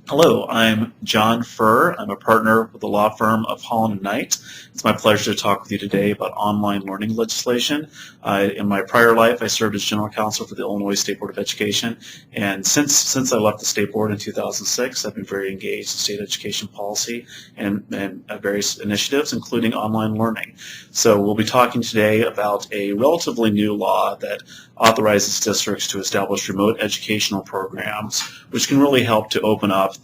Hello, I'm John Furr. I'm a partner with the law firm of Holland and Knight. It's my pleasure to talk with you today about online learning legislation. In my prior life, I served as general counsel for the Illinois State Board of Education, and since I left the State Board in 2006, I've been very engaged in state education policy and various initiatives, including online learning. So we'll be talking today about a relatively new law that authorizes districts to establish remote educational programs, which can really help to open up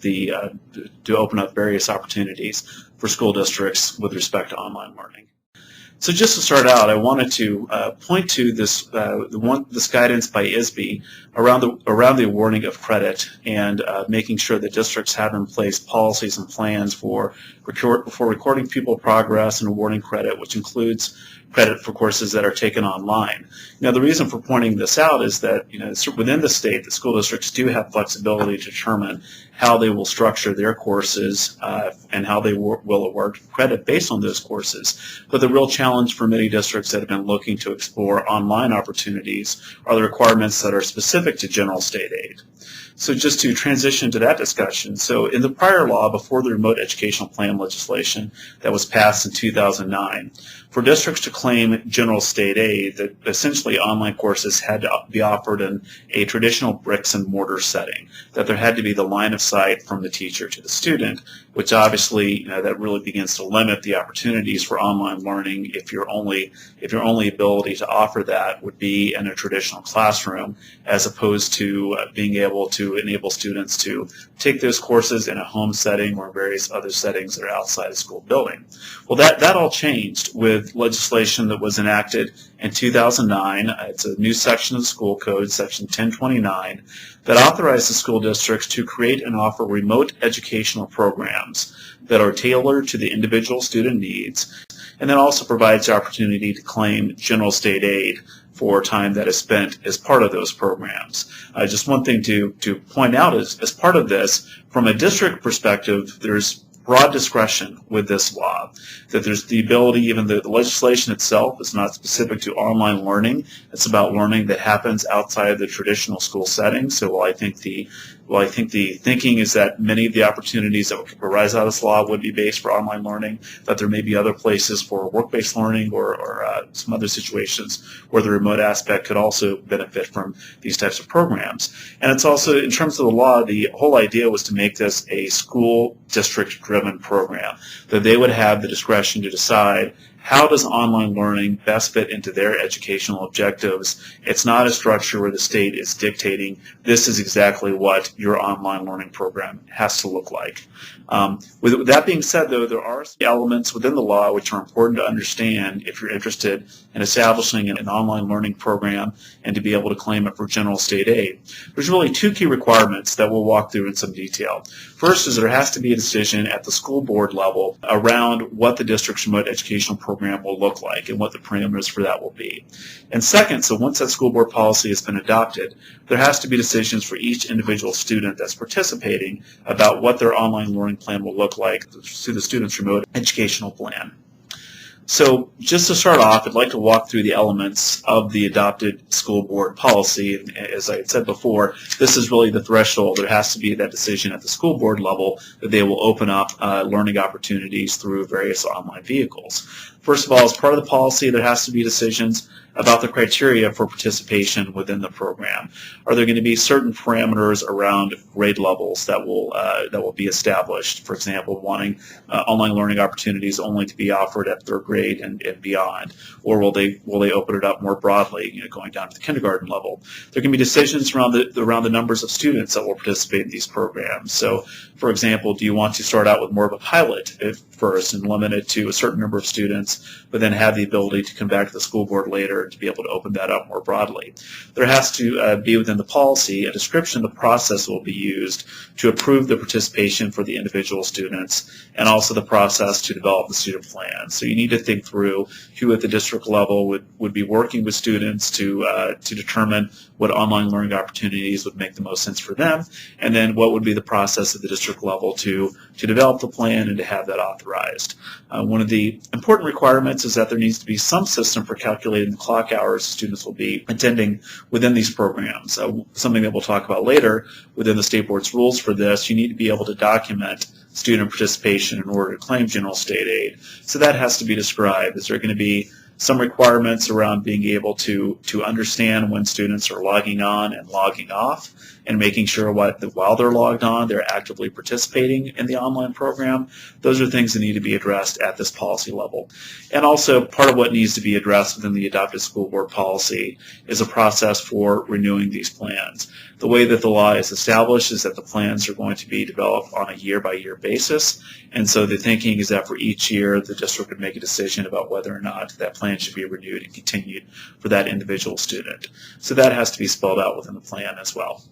various opportunities for school districts with respect to online learning. So just to start out, I wanted to point to this guidance by ISBE around the awarding of credit and making sure that districts have in place policies and plans for recording pupil progress and awarding credit, which includes credit for courses that are taken online. Now, the reason for pointing this out is that within the state, the school districts do have flexibility to determine how they will structure their courses and how they will award credit based on those courses. But the real challenge for many districts that have been looking to explore online opportunities are the requirements that are specific to general state aid. So just to transition to that discussion, so in the prior law, before the remote educational plan legislation that was passed in 2009, for districts to claim general state aid, that essentially online courses had to be offered in a traditional bricks and mortar setting, that there had to be the line of sight from the teacher to the student, which obviously that really begins to limit the opportunities for online learning if your only ability to offer that would be in a traditional classroom, as opposed to being able to enable students to take those courses in a home setting or various other settings that are outside a school building. Well, that all changed with legislation that was enacted in 2009. It's a new section of the school code, section 1029, that authorizes school districts to create and offer remote educational programs that are tailored to the individual student needs, and then also provides the opportunity to claim general state aid for time that is spent as part of those programs. Just one thing to point out is, as part of this, from a district perspective, there's broad discretion with this law, that there's the ability, even the legislation itself is not specific to online learning. It's about learning that happens outside of the traditional school setting. So while I think the thinking is that many of the opportunities that would arise out of this law would be based for online learning, that there may be other places for work-based learning or some other situations where the remote aspect could also benefit from these types of programs. And it's also, in terms of the law, the whole idea was to make this a school district-driven program, that they would have the discretion to decide how does online learning best fit into their educational objectives. It's not a structure where the state is dictating this is exactly what your online learning program has to look like. With that being said, though, there are elements within the law which are important to understand if you're interested in establishing an online learning program and to be able to claim it for general state aid. There's really two key requirements that we'll walk through in some detail. First is there has to be a decision at the school board level around what the district's remote educational program will look like and what the parameters for that will be. And second, so once that school board policy has been adopted, there has to be decisions for each individual student that's participating about what their online learning plan will look like through the student's remote educational plan. So just to start off, I'd like to walk through the elements of the adopted school board policy. As I had said before, this is really the threshold. There has to be that decision at the school board level that they will open up learning opportunities through various online vehicles. First of all, as part of the policy, there has to be decisions about the criteria for participation within the program. Are there going to be certain parameters around grade levels that will be established? For example, wanting online learning opportunities only to be offered at third grade and beyond, or will they open it up more broadly, going down to the kindergarten level? There can be decisions around the numbers of students that will participate in these programs. So, for example, do you want to start out with more of a pilot at first and limit it to a certain number of students, but then have the ability to come back to the school board later to be able to open that up more broadly? There has to be within the policy a description of the process that will be used to approve the participation for the individual students, and also the process to develop the student plan. So you need to think through who at the district level would be working with students to determine what online learning opportunities would make the most sense for them, and then what would be the process at the district level to develop the plan and to have that authorized. One of the important requirements requirements is that there needs to be some system for calculating the clock hours students will be attending within these programs. Something that we'll talk about later within the state board's rules for this, you need to be able to document student participation in order to claim general state aid. So that has to be described. Is there going to be some requirements around being able to understand when students are logging on and logging off, and making sure while they're logged on, they're actively participating in the online program. Those are things that need to be addressed at this policy level. And also, part of what needs to be addressed within the adopted school board policy is a process for renewing these plans. The way that the law is established is that the plans are going to be developed on a year-by-year basis, and so the thinking is that for each year, the district would make a decision about whether or not that plan should be renewed and continued for that individual student. So that has to be spelled out within the plan as well.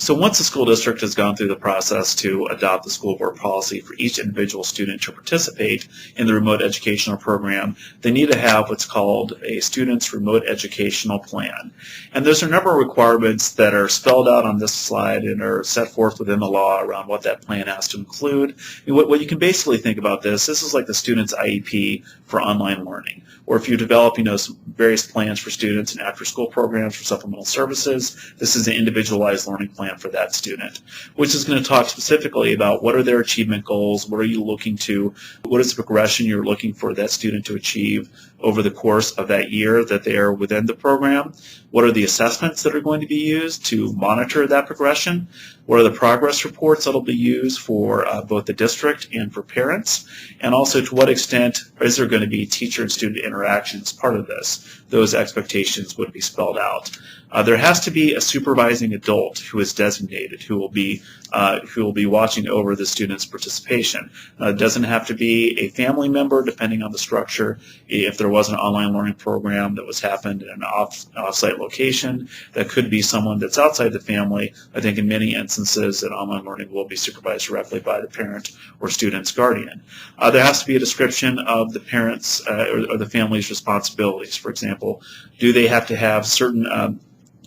So once the school district has gone through the process to adopt the school board policy for each individual student to participate in the remote educational program, they need to have what's called a student's remote educational plan. And there's a number of requirements that are spelled out on this slide and are set forth within the law around what that plan has to include. And what you can basically think about this is like the student's IEP for online learning. Or if you develop, various plans for students and after-school programs for supplemental services, this is an individualized learning plan for that student, which is going to talk specifically about what are their achievement goals, what is the progression you're looking for that student to achieve over the course of that year that they are within the program, what are the assessments that are going to be used to monitor that progression, what are the progress reports that will be used for both the district and for parents, and also to what extent is there going to be teacher and student interaction as part of this. Those expectations would be spelled out. There has to be a supervising adult who is designated who will be watching over the student's participation. It doesn't have to be a family member, depending on the structure. If there was an online learning program that was happened in an off-site location, that could be someone that's outside the family. I think in many instances that online learning will be supervised directly by the parent or student's guardian. There has to be a description of the parents' or the family's responsibilities. For example, do they have to have certain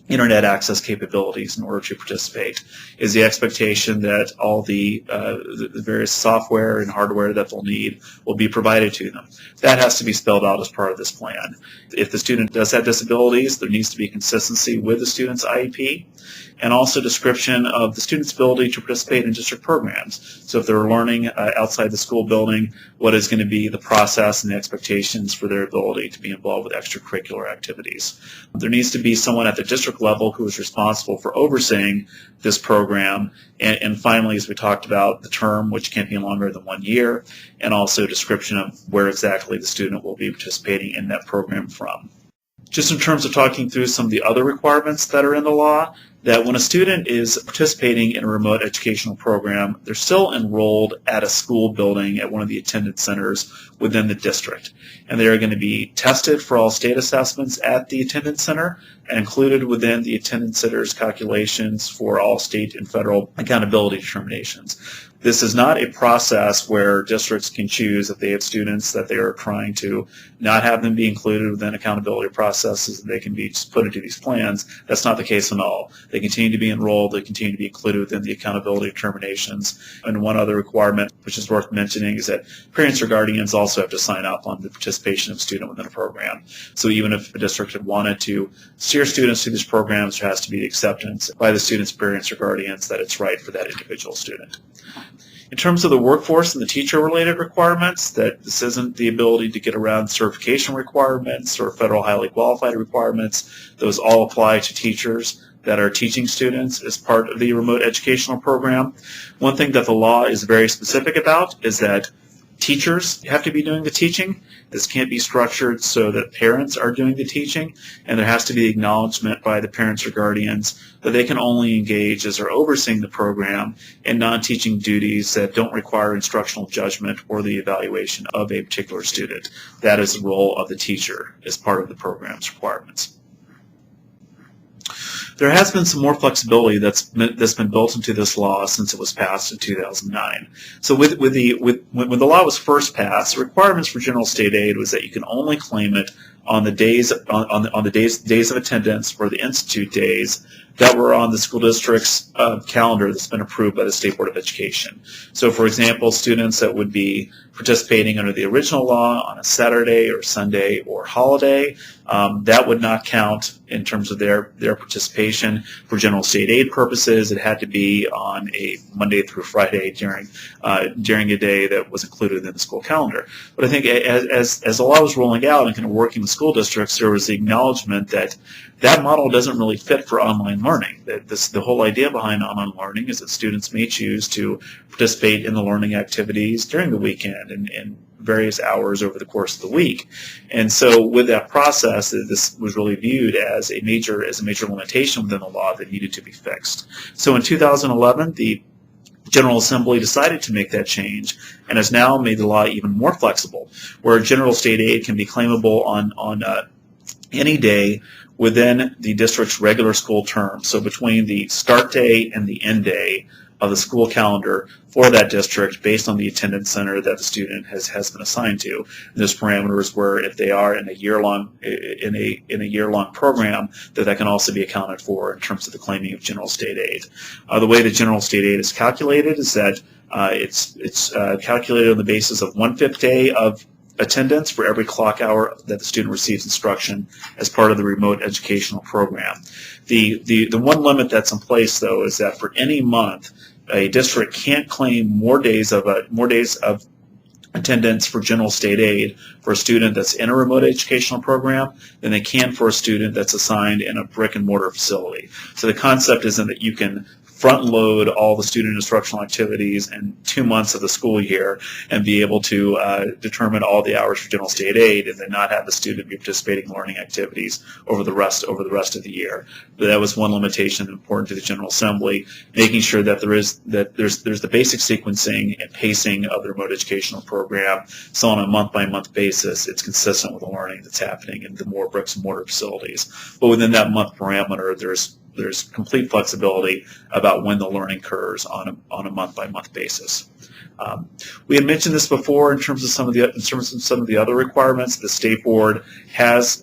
internet access capabilities in order to participate? Is the expectation that all the various software and hardware that they'll need will be provided to them? That has to be spelled out as part of this plan. If the student does have disabilities, there needs to be consistency with the student's IEP, and also description of the student's ability to participate in district programs. So if they're learning outside the school building, what is going to be the process and the expectations for their ability to be involved with extracurricular activities. There needs to be someone at the district level who is responsible for overseeing this program. And finally, as we talked about, the term, which can't be longer than 1 year, and also description of where exactly the student will be participating in that program from. Just in terms of talking through some of the other requirements that are in the law, that when a student is participating in a remote educational program, they're still enrolled at a school building at one of the attendance centers within the district. And they are going to be tested for all state assessments at the attendance center and included within the attendance center's calculations for all state and federal accountability determinations. This is not a process where districts can choose if they have students that they are trying to not have them be included within accountability processes, and they can be just put into these plans. That's not the case at all. They continue to be enrolled, they continue to be included within the accountability determinations. And one other requirement, which is worth mentioning, is that parents or guardians also have to sign up on the participation of a student within a program. So even if a district had wanted to steer students to these programs, there has to be the acceptance by the student's parents or guardians that it's right for that individual student. In terms of the workforce and the teacher-related requirements, that this isn't the ability to get around certification requirements or federal highly qualified requirements. Those all apply to teachers that are teaching students as part of the remote educational program. One thing that the law is very specific about is that teachers have to be doing the teaching. This can't be structured so that parents are doing the teaching, and there has to be acknowledgement by the parents or guardians that they can only engage as they're overseeing the program in non-teaching duties that don't require instructional judgment or the evaluation of a particular student. That is the role of the teacher as part of the program's requirements. There has been some more flexibility that's been built into this law since it was passed in 2009. So when the law was first passed, the requirements for general state aid was that you can only claim it on the days days of attendance for the institute days that were on the school district's calendar that's been approved by the State Board of Education. So, for example, students that would be participating under the original law on a Saturday or Sunday or holiday, that would not count in terms of their participation for general state aid purposes. It had to be on a Monday through Friday during a day that was included in the school calendar. But I think as the law was rolling out and kind of working with school districts, there was the acknowledgement that that model doesn't really fit for online learning. The whole idea behind online learning is that students may choose to participate in the learning activities during the weekend and various hours over the course of the week. And so with that process, this was really viewed as a major limitation within the law that needed to be fixed. So in 2011, the General Assembly decided to make that change and has now made the law even more flexible, where general state aid can be claimable on any day within the district's regular school term. So between the start day and the end day of the school calendar for that district based on the attendance center that the student has been assigned to. And those parameters were if they are in a year-long program, that can also be accounted for in terms of the claiming of general state aid. The way that general state aid is calculated is that it's calculated on the basis of 1/5 day of attendance for every clock hour that the student receives instruction as part of the remote educational program. The one limit that's in place, though, is that for any month, a district can't claim more days of attendance for general state aid for a student that's in a remote educational program than they can for a student that's assigned in a brick and mortar facility. So the concept isn't that you can front load all the student instructional activities in 2 months of the school year and be able to determine all the hours for general state aid and then not have the student be participating in learning activities over the rest of the year. But that was one limitation important to the General Assembly, making sure that there's the basic sequencing and pacing of the remote educational program, so on a month-by-month basis it's consistent with the learning that's happening in the more bricks and mortar facilities. But within that month parameter, there's complete flexibility about when the learning occurs on a month-by-month basis. We had mentioned this before in terms of some of the other requirements. The state board has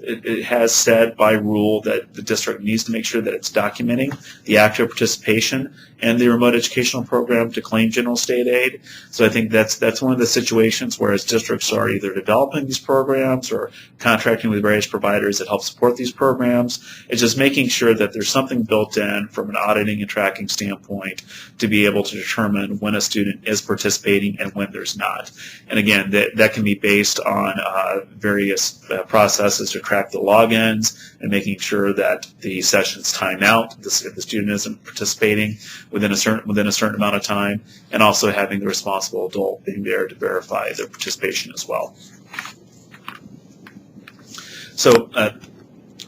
said by rule that the district needs to make sure that it's documenting the active participation in the remote educational program to claim general state aid. So I think that's one of the situations where as districts are either developing these programs or contracting with various providers that help support these programs. It's just making sure that there's something built in from an auditing and tracking standpoint to be able to determine when a student is participating and when there's not. And again, that can be based on various processes to track the logins and making sure that the sessions time out if the student isn't participating within a certain amount of time, and also having the responsible adult being there to verify their participation as well. So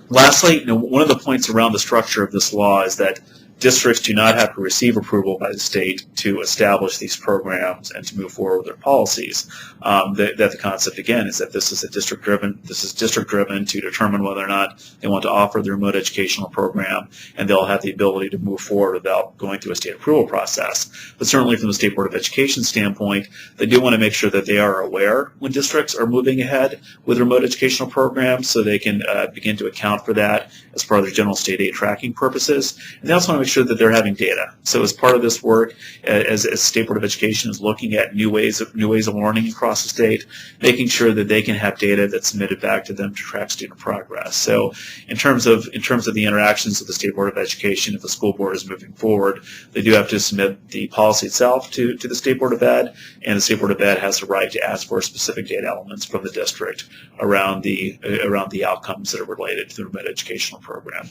lastly, one of the points around the structure of this law is that districts do not have to receive approval by the state to establish these programs and to move forward with their policies. That the concept again is that this is district driven to determine whether or not they want to offer the remote educational program, and they'll have the ability to move forward without going through a state approval process. But certainly from the State Board of Education standpoint, they do want to make sure that they are aware when districts are moving ahead with remote educational programs, so they can begin to account for that as part of their general state aid tracking purposes. And they also want to make sure that they're having data. So as part of this work, as State Board of Education is looking at new ways of learning across the state, making sure that they can have data that's submitted back to them to track student progress. So in terms of the interactions with the State Board of Education, if the school board is moving forward, they do have to submit the policy itself to the State Board of Ed, and the State Board of Ed has the right to ask for specific data elements from the district around the outcomes that are related to the remote educational program.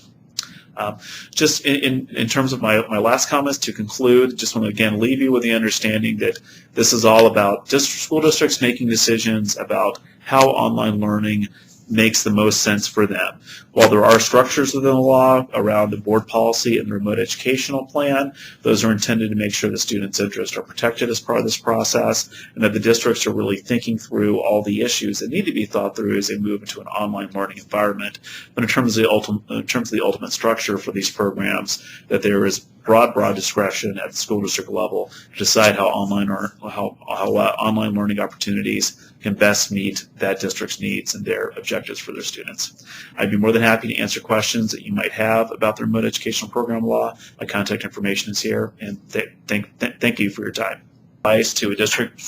Just in terms of my last comments to conclude, just want to again leave you with the understanding that this is all about school districts making decisions about how online learning makes the most sense for them. While there are structures within the law around the board policy and the remote educational plan, those are intended to make sure the students' interests are protected as part of this process, and that the districts are really thinking through all the issues that need to be thought through as they move into an online learning environment. But in terms of the ultimate structure for these programs, that there is broad discretion at the school district level to decide how online learning opportunities can best meet that district's needs and their objectives for their students. I'd be more than happy to answer questions that you might have about the remote educational program law. My contact information is here, and thank you for your time. Advice to a district